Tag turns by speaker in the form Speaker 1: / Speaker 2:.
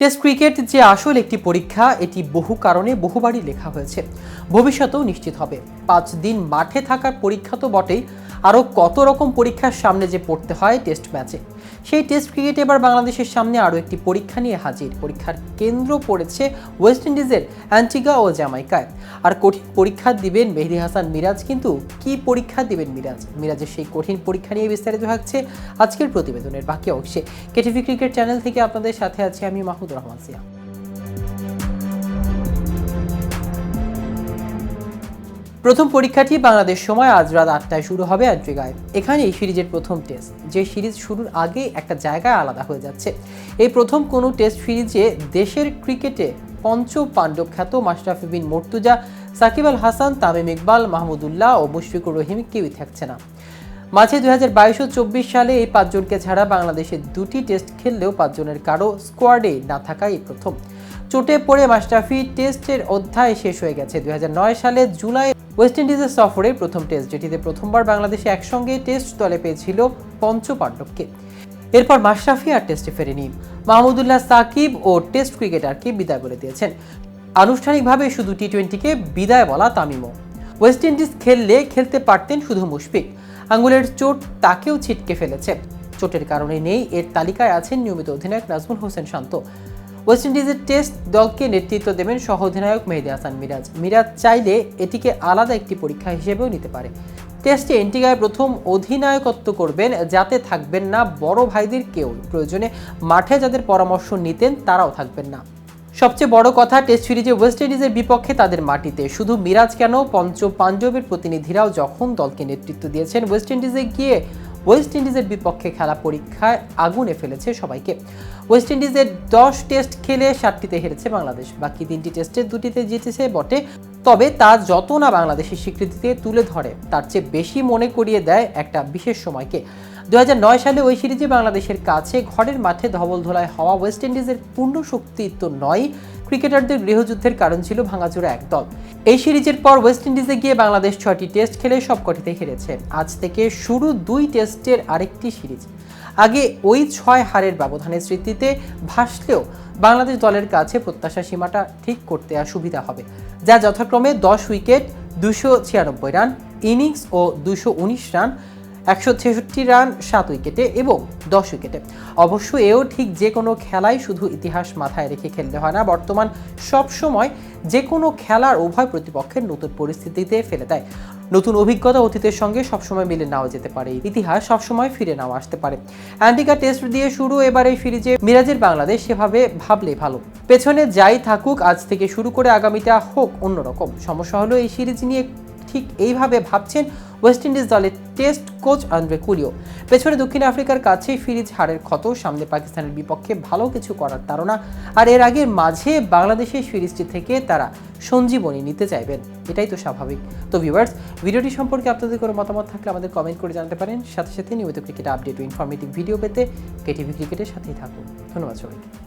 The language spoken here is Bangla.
Speaker 1: টেস্ট ক্রিকেট যে আসল একটি পরীক্ষা, এটি বহু কারণে বহুবারই লেখা হয়েছে। ভবিষ্যতেও নিশ্চিত হবে। 5 দিন মাঠে থাকার পরীক্ষা তো বটেই, আরও কত রকম পরীক্ষার সামনে যে পড়তে হয় টেস্ট ম্যাচে। সেই টেস্ট ক্রিকেট এবার বাংলাদেশের সামনে আরও একটি পরীক্ষা নিয়ে হাজির। পরীক্ষার কেন্দ্র পড়েছে ওয়েস্ট ইন্ডিজের অ্যান্টিগা ও জ্যামাইকায়। আর কঠিন পরীক্ষা দিবেন মেহেদী হাসান মিরাজ। কিন্তু কি পরীক্ষা দিবেন মিরাজের সেই কঠিন পরীক্ষা নিয়ে বিস্তারিত থাকছে আজকের প্রতিবেদনের বাকি অংশে। কেটিভি ক্রিকেট চ্যানেল থেকে আপনাদের সাথে আছি আমি মাহমুদুর রহমান সিয়া। প্রথম পরীক্ষাটি বাংলাদেশ সময় আজ রাত 8টায় শুরু হবে অ্যান্টিগায়। এখানে এই সিরিজের প্রথম টেস্ট, যে সিরিজ শুরুর আগে একটা জায়গায় আলাদা হয়ে যাচ্ছে। এই প্রথম কোনো টেস্ট সিরিজে দেশের ক্রিকেটে পঞ্চ পাণ্ডব খ্যাত মাশরাফি বিন মর্তুজা, সাকিব আল হাসান, তামিম ইকবাল, মাহমুদুল্লাহ ও মুশফিকুর রহিম কেউই থাকছে না। মাঝে 2022 ও 24 সালে এই 5 জনকে ছাড়া বাংলাদেশের 2টি টেস্ট খেললেও 5 জনের কারো স্কোয়াডে না থাকা এই প্রথম। চোটে পড়ে মাশরাফি টেস্টের অধ্যায় শেষ হয়ে গেছে। 2009 সালে জুলাই ওয়েস্ট ইন্ডিজের সফরে প্রথম টেস্ট, যেটিতে প্রথমবার বাংলাদেশে একসঙ্গে টেস্ট দলে পেয়েছিল পঞ্চ পাণ্ডবকে। এরপর মাশরাফি আর টেস্টে ফেরেনি। মাহমুদুল্লাহ, সাকিব ও টেস্ট ক্রিকেটারকে বিদায় বলে দিয়েছেন। আনুষ্ঠানিকভাবে শুধু টি-20কে বিদায় বলা তামিমও। ওয়েস্ট ইন্ডিজ খেলতে পারতেন শুধু মুশফিক। আঙ্গুলের চোট তাকেও ছিটকে ফেলেছে। চোটের কারণে নেই এর তালিকায় আছেন নিয়মিত অধিনায়ক নাজমুল হোসেন শান্ত। ওয়েস্ট ইন্ডিজের টেস্ট দলকে নেতৃত্ব দেবেন সহ অধিনায়ক মেহেদী হাসান মিরাজ চাইলে এটিকে আলাদা একটি পরীক্ষা হিসেবেও নিতে পারে। টেস্টে অ্যান্টিগায় প্রথম অধিনায়কত্ব করবেন, যাতে থাকবেন না বড় ভাইদের কেউ। প্রয়োজনে মাঠে যাদের পরামর্শ নিতেন তারাও থাকবেন না। সবচেয়ে বড় কথা, টেস্ট সিরিজে ওয়েস্ট ইন্ডিজের বিপক্ষে তাদের মাটিতে শুধু মিরাজ কেন, পঞ্চ পাণ্ডবের প্রতিনিধিরাও যখন দলকে নেতৃত্ব দিয়েছেন, ওয়েস্ট ইন্ডিজে গিয়ে ওয়েস্ট ইন্ডিজের বিপক্ষে খেলা পরীক্ষায় আগুনে ফেলেছে সবাইকে। ওয়েস্ট ইন্ডিজের 10 টেস্ট খেলে 7টিতে হেরেছে বাংলাদেশ। বাকি 3টি টেস্টের 2টিতে জিতেছে বটে, তবে তা যত না বাংলাদেশের স্বীকৃতিতে তুলে ধরে, তার চেয়ে বেশি মনে করিয়ে দেয় একটা বিশেষ সময়কে। 2009 সালে ওই সিরিজে বাংলাদেশের কাছে ঘরের মাঠে ধবলধোলায় হওয়া ওয়েস্ট ইন্ডিজের পূর্ণ শক্তি তো নয়, ক্রিকেটারদের গৃহযুদ্ধের কারণ ছিল ভাঙাচোরা এক দল। এই সিরিজের পর ওয়েস্ট ইন্ডিজে গিয়ে বাংলাদেশ 6টি টেস্ট খেলে সবকটিতে হেরেছে। আজ থেকে শুরু 2 টেস্টের আরেকটি সিরিজ। আগে ওই 6 হারের ব্যবধানের স্মৃতিতে ভাসলেও বাংলাদেশ দলের কাছে প্রত্যাশা সীমাটা ঠিক করতে আর সুবিধা হবে, যা যথাক্রমে 10 উইকেট, 296 রান, ইনিংস ও 219 রান, 166 রান 7 উইকেটে এবং 10 উইকেটে। অবশ্য এও ঠিক, যে কোনো খেলায় শুধু ইতিহাস মাথায় রেখে খেলতে হয় না। বর্তমান সব সময় যে কোনো খেলার উভয় প্রতিপক্ষের নতুন পরিস্থিতিতে ফেলে দেয়। নতুন অভিজ্ঞতা অতীতের সঙ্গে সবসময় মিলে নেওয়া যেতে পারে। ইতিহাস সবসময় ফিরে নেওয়া আসতে পারে। অ্যান্টিগা টেস্ট দিয়ে শুরু এবার এই সিরিজে মিরাজের বাংলাদেশ, সেভাবে ভাবলেই ভালো। পেছনে যাই থাকুক, আজ থেকে শুরু করে আগামীটা হোক অন্যরকম। সমস্যা হলো এই সিরিজ নিয়ে ঠিক এইভাবে ভাবছেন ওয়েস্ট ইন্ডিজ দলের টেস্ট কোচ আন্দ্রে কুলিও। পেছনে দক্ষিণ আফ্রিকার কাছে সিরিজ হারের ক্ষত, সামনে পাকিস্তানের বিপক্ষে ভালো কিছু করার তাড়না, আর এর আগে মাঝে বাংলাদেশের সিরিজটি থেকে তারা সঞ্জীবনী নিতে চাইবেন। এটাই তো স্বাভাবিক। তো ভিউয়ার্স, ভিডিওটি সম্পর্কে আপনাদের কোনো মতামত থাকলে আমাদের কমেন্ট করে জানাতে পারেন। সাথে সাথে নিয়মিত ক্রিকেট আপডেট ও ইনফরমেটিভ ভিডিও পেতে কেটিভি ক্রিকেটের সাথেই থাকুন। ধন্যবাদ সবাইকে।